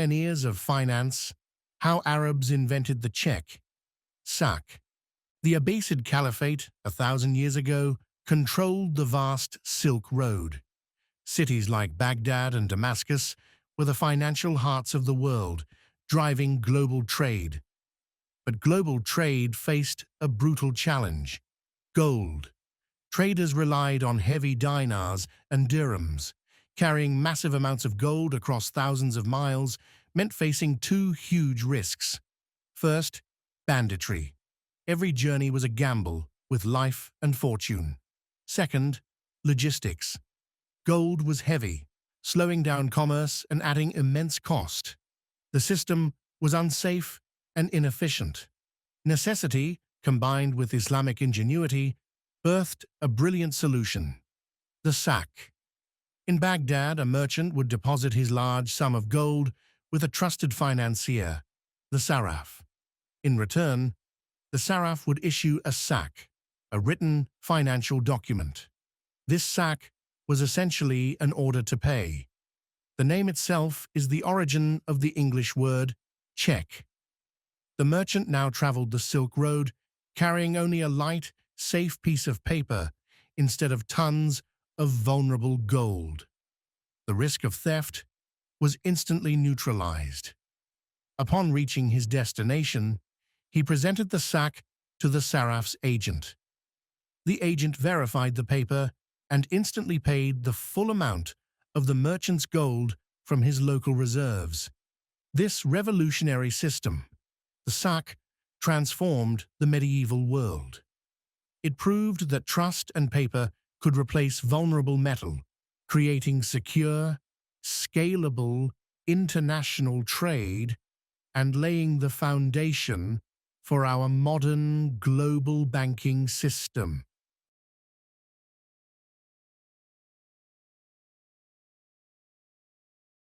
pioneers of finance, how Arabs invented the cheque, Sakk. The Abbasid Caliphate, 1,000 years ago, controlled the vast Silk Road. Cities like Baghdad and Damascus were the financial hearts of the world, driving global trade. But global trade faced a brutal challenge: gold. Traders relied on heavy dinars and dirhams. Carrying massive amounts of gold across thousands of miles meant facing two huge risks. First, banditry. Every journey was a gamble with life and fortune. Second, logistics. Gold was heavy, slowing down commerce and adding immense cost. The system was unsafe and inefficient. Necessity, combined with Islamic ingenuity, birthed a brilliant solution: the Sakk. In Baghdad, a merchant would deposit his large sum of gold with a trusted financier, the Sarraf. In return, the Sarraf would issue a Sakk, a written financial document. This Sakk was essentially an order to pay. The name itself is the origin of the English word cheque. The merchant now traveled the Silk Road, carrying only a light, safe piece of paper instead of tons of vulnerable gold. The risk of theft was instantly neutralized. Upon reaching his destination, he presented the Sakk to the Sarraf's agent. The agent verified the paper and instantly paid the full amount of the merchant's gold from his local reserves. This revolutionary system, the Sakk, transformed the medieval world. It proved that trust and paper could replace vulnerable metal, creating secure, scalable international trade and laying the foundation for our modern global banking system.